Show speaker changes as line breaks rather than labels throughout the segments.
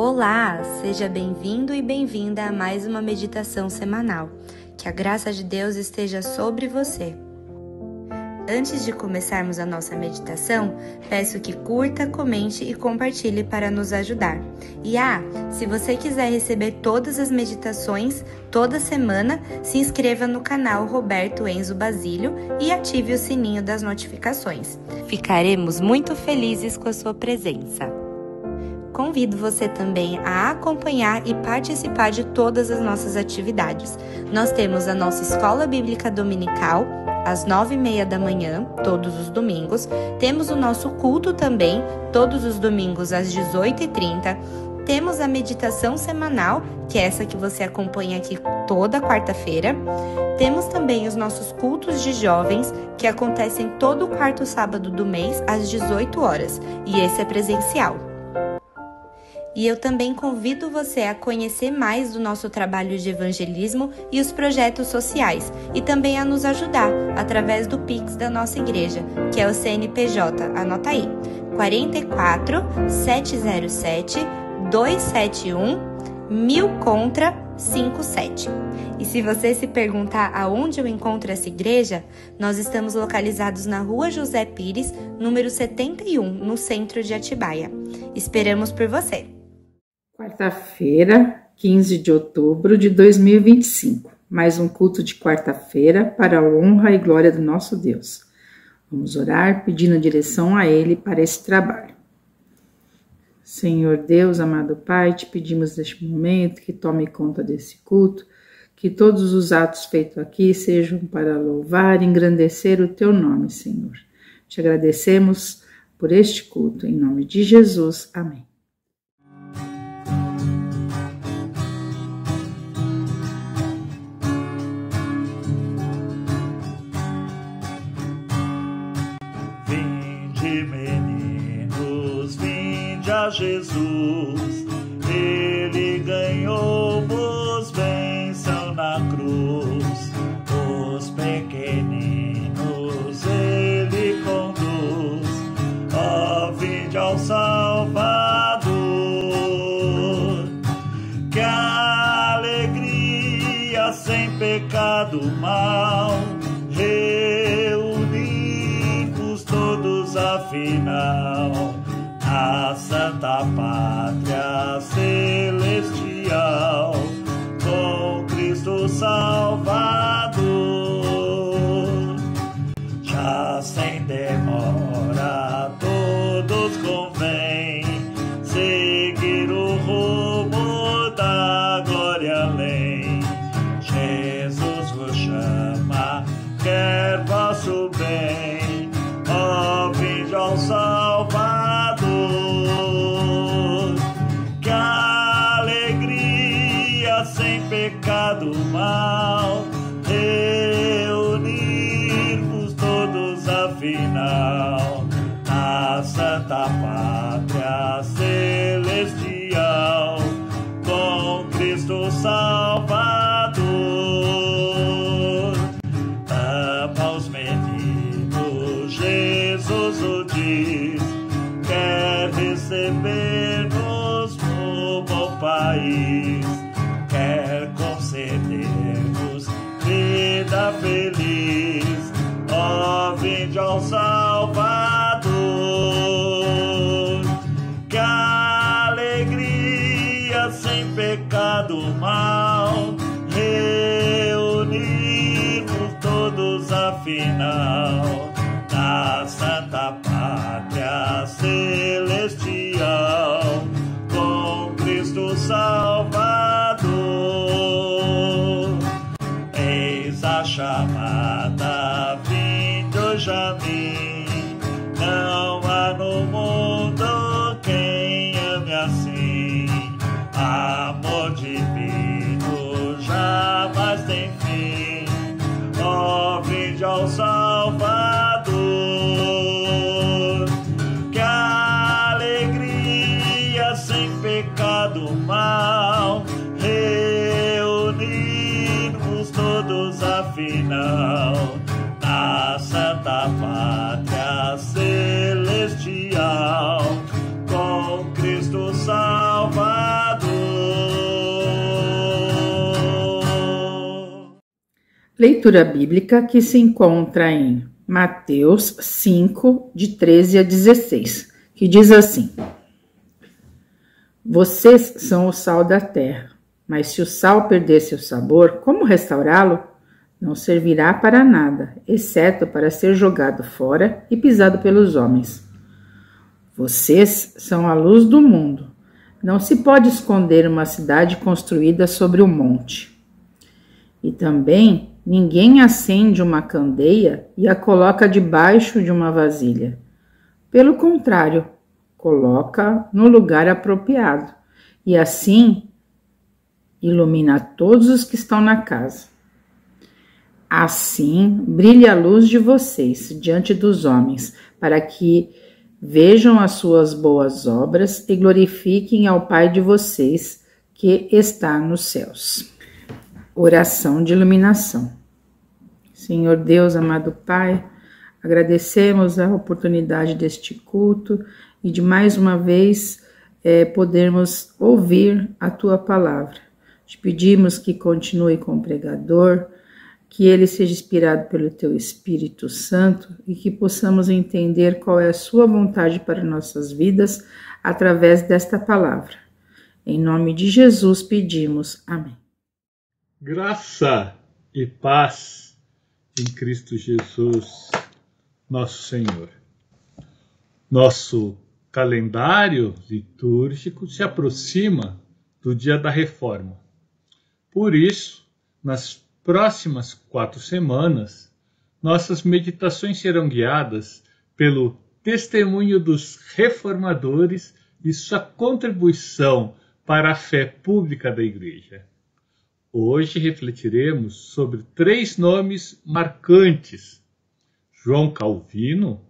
Olá, seja bem-vindo e bem-vinda a mais uma meditação semanal. Que a graça de Deus esteja sobre você. Antes de começarmos a nossa meditação, peço que curta, comente e compartilhe para nos ajudar. E se você quiser receber todas as meditações toda semana, se inscreva no canal Roberto Enzo Basílio e ative o sininho das notificações. Ficaremos muito felizes com a sua presença. Convido você também a acompanhar e participar de todas as nossas atividades. Nós temos a nossa Escola Bíblica Dominical, às 9h30 da manhã, todos os domingos. Temos o nosso culto também, todos os domingos às 18h30. Temos a meditação semanal, que é essa que você acompanha aqui toda quarta-feira. Temos também os nossos cultos de jovens, que acontecem todo quarto sábado do mês, às 18 horas. E esse é presencial. E eu também convido você a conhecer mais do nosso trabalho de evangelismo e os projetos sociais, e também a nos ajudar através do Pix da nossa igreja, que é o CNPJ, anota aí, 44 707 271 1000 contra 57. E se você se perguntar aonde eu encontro essa igreja, nós estamos localizados na Rua José Pires, número 71, no centro de Atibaia. Esperamos por você!
Quarta-feira, 15 de outubro de 2025, mais um culto de quarta-feira para a honra e glória do nosso Deus. Vamos orar pedindo direção a Ele para esse trabalho. Senhor Deus, amado Pai, te pedimos neste momento que tome conta desse culto, que todos os atos feitos aqui sejam para louvar e engrandecer o Teu nome, Senhor. Te agradecemos por este culto, em nome de Jesus. Amém.
Jesus, Ele ganhou-vos bênção na cruz, os pequeninos Ele conduz, ó, vinde ao Salvador, que alegria sem pecado mal, reunimos todos afinal, a Santa Pátria Celestial, com Cristo Salvador. Já sem demora todos convém seguir o rumo da glória além. Jesus vos chama, quer vosso bem, ó, vinde ao Salvador. Sem pecado mal, reunirmos todos afinal, na Santa Pátria Celestial, com Cristo Salvador. Ama os meninos, Jesus o diz, quer receber-nos no bom país, quer conceder-nos vida feliz, ó, vinde ao Salvador, que alegria sem pecado mal, reunirmos todos afinal, na Santa Pátria Celestial, com Cristo Salvador. Eis a chamada, vinde hoje a mim, não há no mundo quem ame assim, amor divino jamais tem fim, ó, vinde ao Salvador, que alegria sem pecado mal, reunirmos todos afinal, na Santa Pátria Celestial, com Cristo Salvador.
Leitura bíblica que se encontra em Mateus 5, de 13 a 16, que diz assim: Vocês são o sal da terra, mas se o sal perder seu sabor, como restaurá-lo? Não servirá para nada, exceto para ser jogado fora e pisado pelos homens. Vocês são a luz do mundo. Não se pode esconder uma cidade construída sobre um monte. E também ninguém acende uma candeia e a coloca debaixo de uma vasilha. Pelo contrário, coloca no lugar apropriado e assim ilumina todos os que estão na casa. Assim brilhe a luz de vocês diante dos homens, para que vejam as suas boas obras e glorifiquem ao Pai de vocês que está nos céus. Oração de iluminação. Senhor Deus, amado Pai, agradecemos a oportunidade deste culto e de mais uma vez podermos ouvir a Tua palavra. Te pedimos que continue com o pregador, que ele seja inspirado pelo Teu Espírito Santo e que possamos entender qual é a Sua vontade para nossas vidas através desta palavra. Em nome de Jesus pedimos. Amém.
Graça e paz em Cristo Jesus, nosso Senhor. Nosso calendário litúrgico se aproxima do dia da Reforma. Por isso, nas próximas 4 semanas, nossas meditações serão guiadas pelo testemunho dos reformadores e sua contribuição para a fé pública da Igreja. Hoje refletiremos sobre 3 nomes marcantes: João Calvino,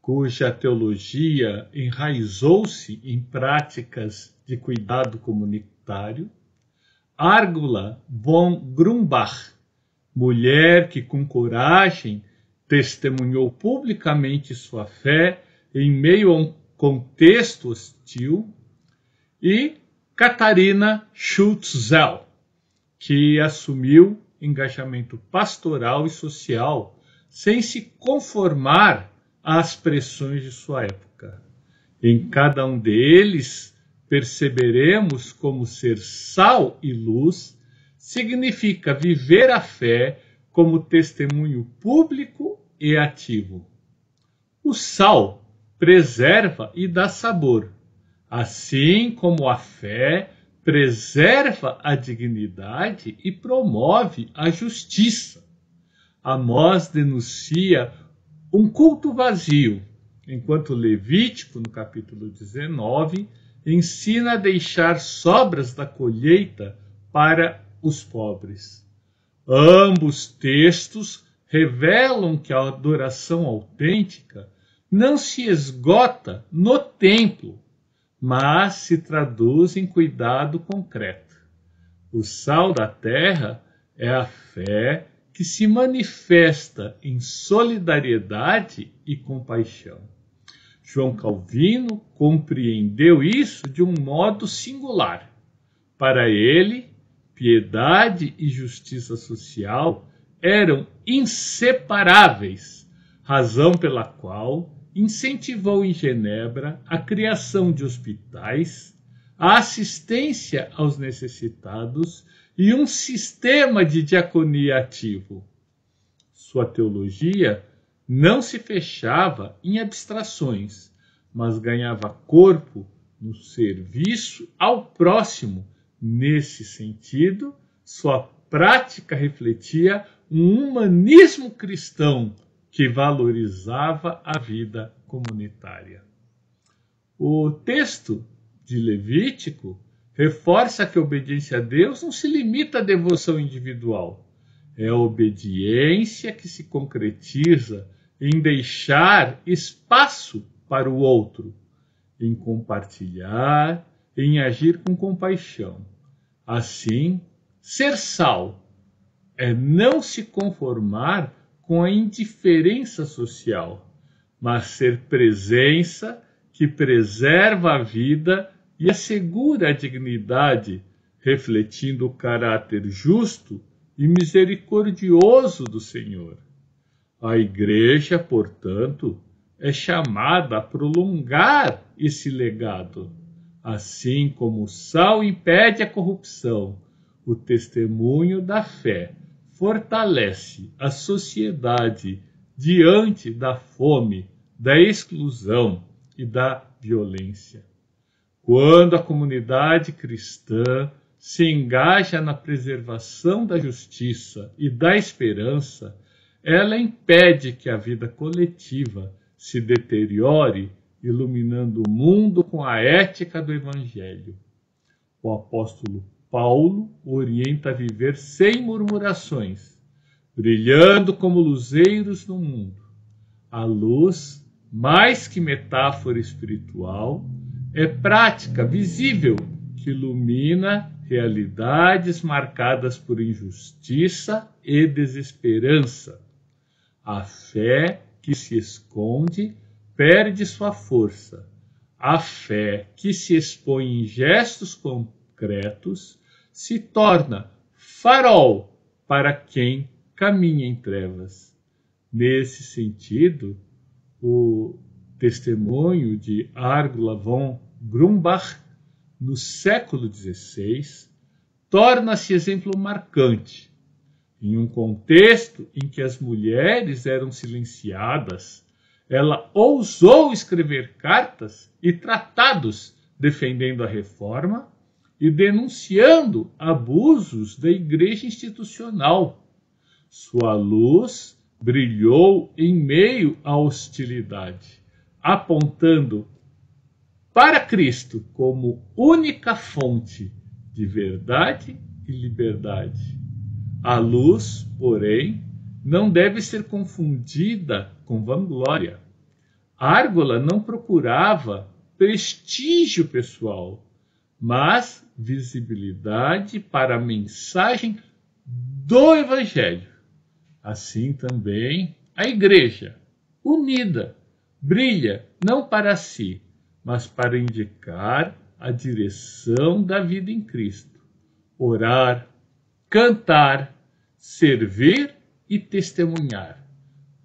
cuja teologia enraizou-se em práticas de cuidado comunitário; Árgula von Grumbach, mulher que com coragem testemunhou publicamente sua fé em meio a um contexto hostil; e Catarina Schultz-Zell, que assumiu engajamento pastoral e social sem se conformar às pressões de sua época. Em cada um deles, perceberemos como ser sal e luz significa viver a fé como testemunho público e ativo. O sal preserva e dá sabor, assim como a fé preserva a dignidade e promove a justiça. Amós denuncia um culto vazio, enquanto Levítico, no capítulo 19, ensina a deixar sobras da colheita para os pobres. Ambos textos revelam que a adoração autêntica não se esgota no templo, mas se traduz em cuidado concreto. O sal da terra é a fé que se manifesta em solidariedade e compaixão. João Calvino compreendeu isso de um modo singular. Para ele, piedade e justiça social eram inseparáveis, razão pela qual incentivou em Genebra a criação de hospitais, a assistência aos necessitados e um sistema de diaconia ativo. Sua teologia não se fechava em abstrações, mas ganhava corpo no serviço ao próximo. Nesse sentido, sua prática refletia um humanismo cristão que valorizava a vida comunitária. O texto de Levítico reforça que a obediência a Deus não se limita à devoção individual. É a obediência que se concretiza em deixar espaço para o outro, em compartilhar, em agir com compaixão. Assim, ser sal é não se conformar com a indiferença social, mas ser presença que preserva a vida e assegura a dignidade, refletindo o caráter justo e misericordioso do Senhor. A Igreja, portanto, é chamada a prolongar esse legado. Assim como o sal impede a corrupção, o testemunho da fé fortalece a sociedade diante da fome, da exclusão e da violência. Quando a comunidade cristã se engaja na preservação da justiça e da esperança, ela impede que a vida coletiva se deteriore, iluminando o mundo com a ética do Evangelho. O apóstolo Paulo orienta a viver sem murmurações, brilhando como luzeiros no mundo. A luz, mais que metáfora espiritual, é prática, visível, que ilumina realidades marcadas por injustiça e desesperança. A fé que se esconde perde sua força. A fé que se expõe em gestos concretos se torna farol para quem caminha em trevas. Nesse sentido, o testemunho de Argula von Grumbach, no século XVI, torna-se exemplo marcante. Em um contexto em que as mulheres eram silenciadas, ela ousou escrever cartas e tratados defendendo a reforma e denunciando abusos da igreja institucional. Sua luz brilhou em meio à hostilidade, apontando para Cristo como única fonte de verdade e liberdade. A luz, porém, não deve ser confundida com vanglória. Árgola não procurava prestígio pessoal, mas visibilidade para a mensagem do Evangelho. Assim também a Igreja, unida, brilha não para si, mas para indicar a direção da vida em Cristo. Orar, cantar, servir e testemunhar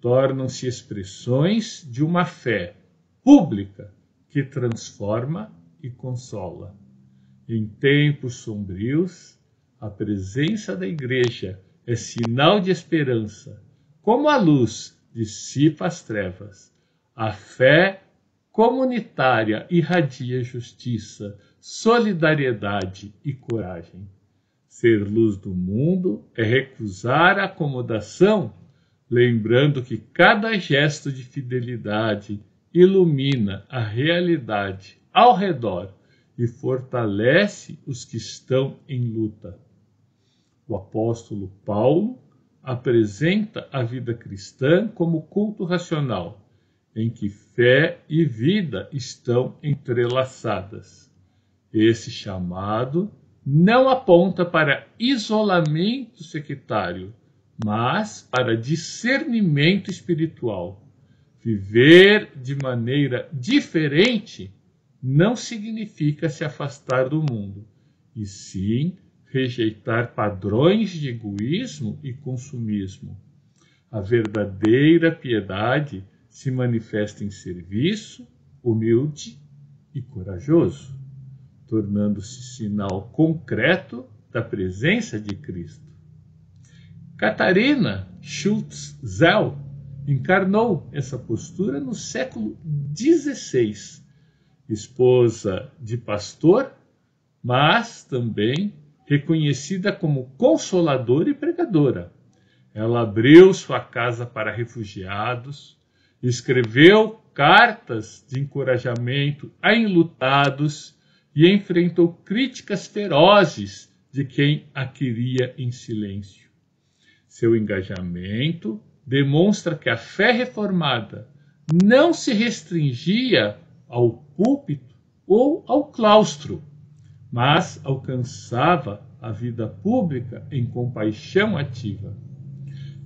tornam-se expressões de uma fé pública que transforma e consola. Em tempos sombrios, a presença da Igreja é sinal de esperança. Como a luz dissipa as trevas, a fé comunitária irradia justiça, solidariedade e coragem. Ser luz do mundo é recusar a acomodação, lembrando que cada gesto de fidelidade ilumina a realidade ao redor e fortalece os que estão em luta. O apóstolo Paulo apresenta a vida cristã como culto racional, em que fé e vida estão entrelaçadas. Esse chamado não aponta para isolamento sectário, mas para discernimento espiritual. Viver de maneira diferente não significa se afastar do mundo, e sim rejeitar padrões de egoísmo e consumismo. A verdadeira piedade se manifesta em serviço, humilde e corajoso, tornando-se sinal concreto da presença de Cristo. Catarina Schultz-Zell encarnou essa postura no século XVI, esposa de pastor, mas também reconhecida como consoladora e pregadora. Ela abriu sua casa para refugiados, escreveu cartas de encorajamento a enlutados e enfrentou críticas ferozes de quem a queria em silêncio. Seu engajamento demonstra que a fé reformada não se restringia ao púlpito ou ao claustro, mas alcançava a vida pública em compaixão ativa.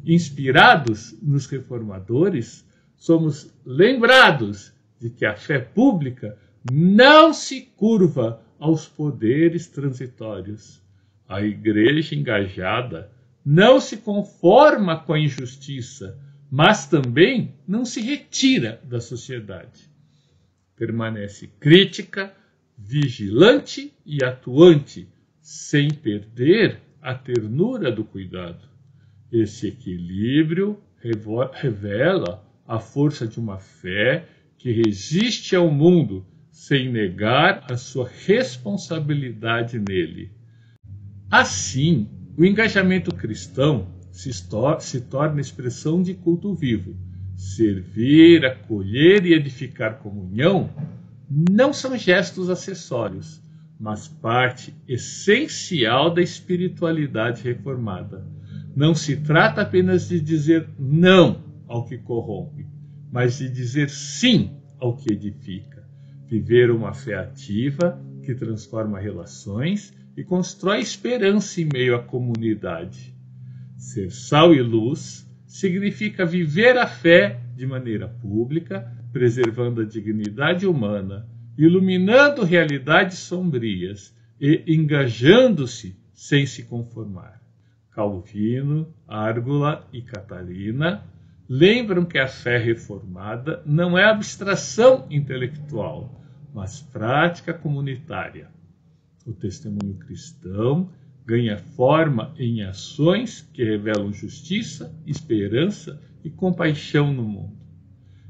Inspirados nos reformadores, somos lembrados de que a fé pública não se curva aos poderes transitórios. A igreja engajada não se conforma com a injustiça, mas também não se retira da sociedade. Permanece crítica, vigilante e atuante, sem perder a ternura do cuidado. Esse equilíbrio revela a força de uma fé que resiste ao mundo sem negar a sua responsabilidade nele. Assim, o engajamento cristão se torna expressão de culto vivo. Servir, acolher e edificar comunhão não são gestos acessórios, mas parte essencial da espiritualidade reformada. Não se trata apenas de dizer não ao que corrompe, mas de dizer sim ao que edifica. Viver uma fé ativa que transforma relações e constrói esperança em meio à comunidade. Ser sal e luz significa viver a fé de maneira pública, preservando a dignidade humana, iluminando realidades sombrias e engajando-se sem se conformar. Calvino, Árgola e Catarina lembram que a fé reformada não é abstração intelectual, mas prática comunitária. O testemunho cristão ganha forma em ações que revelam justiça, esperança e compaixão no mundo.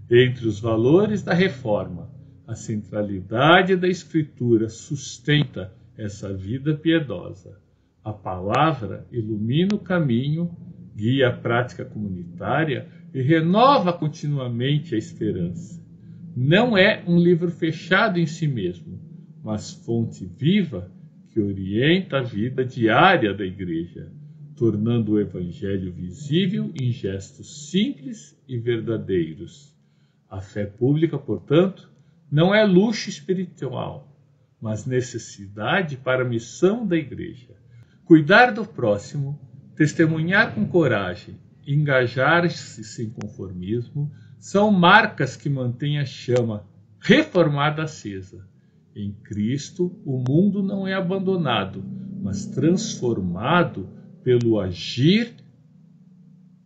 Entre os valores da reforma, a centralidade da Escritura sustenta essa vida piedosa. A palavra ilumina o caminho, guia a prática comunitária e renova continuamente a esperança. Não é um livro fechado em si mesmo, mas fonte viva que orienta a vida diária da Igreja, tornando o Evangelho visível em gestos simples e verdadeiros. A fé pública, portanto, não é luxo espiritual, mas necessidade para a missão da Igreja. Cuidar do próximo, testemunhar com coragem, engajar-se sem conformismo, são marcas que mantêm a chama reformada acesa. Em Cristo, o mundo não é abandonado, mas transformado pelo agir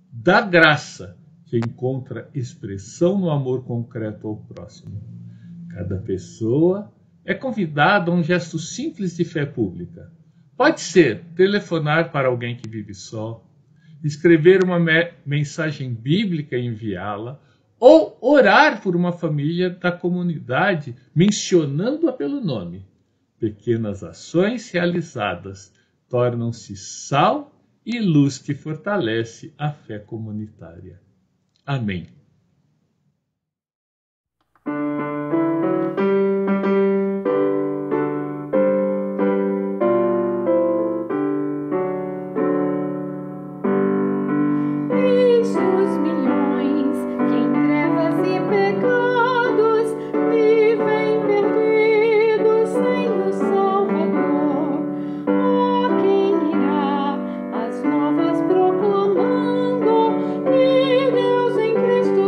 da graça, que encontra expressão no amor concreto ao próximo. Cada pessoa é convidada a um gesto simples de fé pública. Pode ser telefonar para alguém que vive só, escrever uma mensagem bíblica e enviá-la, ou orar por uma família da comunidade, mencionando-a pelo nome. Pequenas ações realizadas tornam-se sal e luz que fortalece a fé comunitária. Amém.
Cristo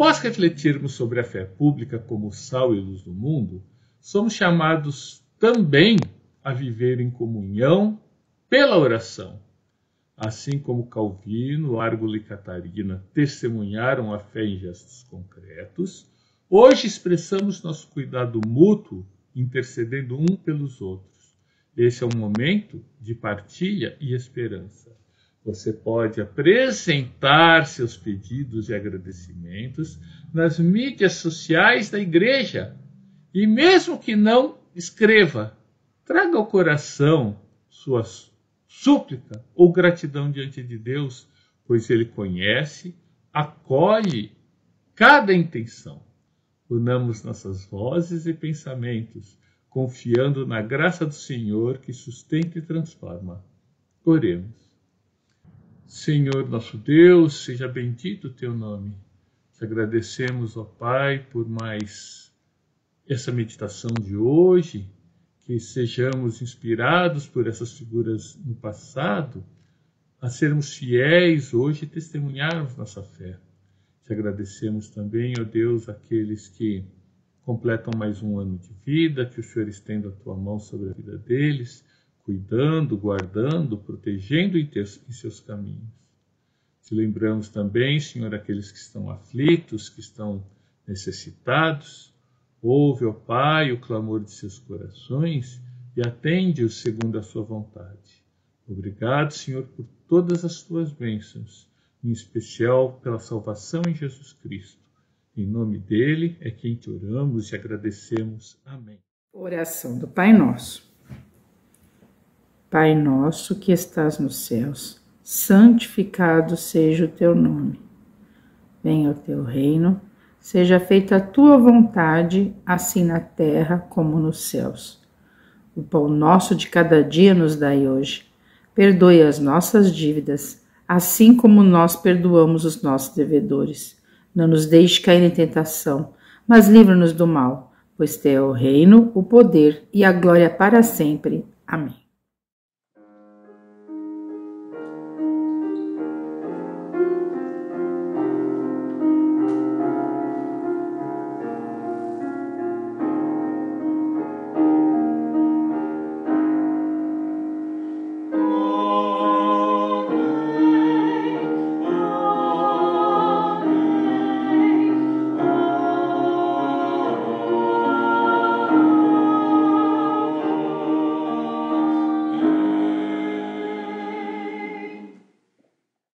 Após refletirmos sobre a fé pública como sal e luz do mundo, somos chamados também a viver em comunhão pela oração. Assim como Calvino, Árgolo e Catarina testemunharam a fé em gestos concretos, hoje expressamos nosso cuidado mútuo, intercedendo um pelos outros. Esse é um momento de partilha e esperança. Você pode apresentar seus pedidos e agradecimentos nas mídias sociais da igreja. E mesmo que não escreva, traga ao coração sua súplica ou gratidão diante de Deus, pois Ele conhece, acolhe cada intenção. Unamos nossas vozes e pensamentos, confiando na graça do Senhor que sustenta e transforma. Oremos. Senhor nosso Deus, seja bendito o teu nome. Te agradecemos, ó Pai, por mais essa meditação de hoje, que sejamos inspirados por essas figuras no passado, a sermos fiéis hoje e testemunharmos nossa fé. Te agradecemos também, ó Deus, aqueles que completam mais um ano de vida, que o Senhor estenda a tua mão sobre a vida deles, cuidando, guardando, protegendo em seus caminhos. Te lembramos também, Senhor, aqueles que estão aflitos, que estão necessitados. Ouve, ó Pai, o clamor de seus corações e atende-os segundo a sua vontade. Obrigado, Senhor, por todas as tuas bênçãos, em especial pela salvação em Jesus Cristo. Em nome dele é quem te oramos e agradecemos. Amém.
Oração do Pai Nosso. Pai nosso que estás nos céus, santificado seja o teu nome. Venha o teu reino, seja feita a tua vontade, assim na terra como nos céus. O pão nosso de cada dia nos dai hoje. Perdoe as nossas dívidas, assim como nós perdoamos os nossos devedores. Não nos deixe cair em tentação, mas livra-nos do mal, pois teu é o reino, o poder e a glória para sempre. Amém.